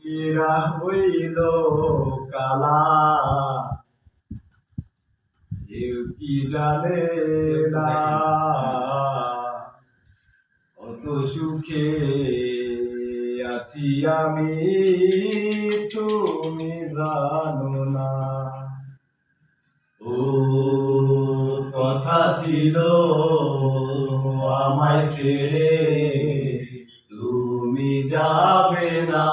এরা হইল কালা, কেউ কি জানে না কত সুখে আছি আমি, তুমি জানো না। ও কথা ছিল আমায় ছেড়ে তুমি যাবে না,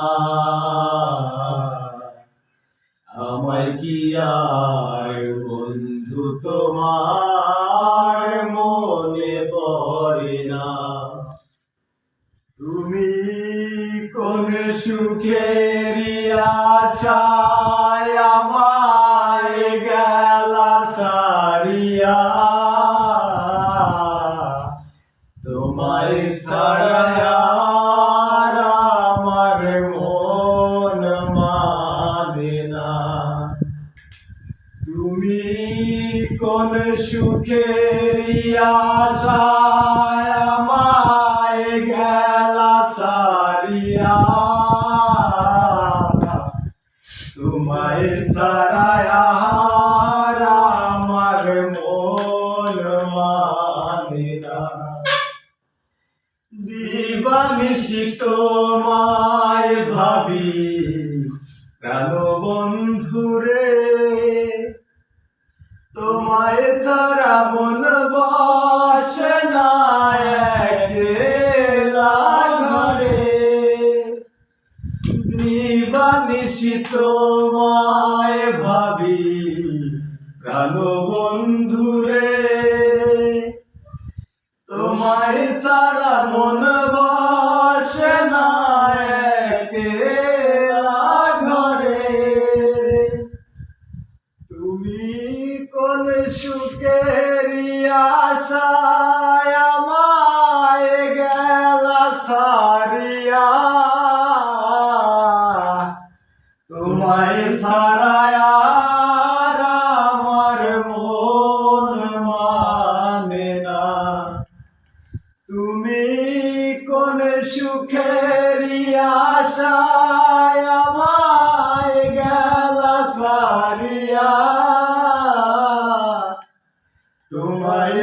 আমায় কি আর বন্ধু তোমার মনে পড়ে না। তুমি কোন সুখেরই আশায় আমায় গেলা সারিয়া, তোমায় ছাড়া আর আমার মন মানে না। তুমি কোন সুখেরই আশায় আমায় গেলা সারিয়া, তোমায় ছাড়া আর আমার মন মানে না। দিবানিশি তোমায় ভাবি প্রাণ বন্ধুরে, তোমায় ছাড়া মন বসে না একলা ঘরে। দিবানিশি তোমায় ভাবি প্রাণ বন্ধুরে, তোমায় ছাড়া মন বসে না একলা ঘরে। তুমি কোন সুখেরই আশায় আমায় গেলা সারিয়া, তোমায় ছাড়া আর আমার মন মানে না। তুমি কোন সুখেরই আশায় আমায় গেলা সারিয়া, তোমায়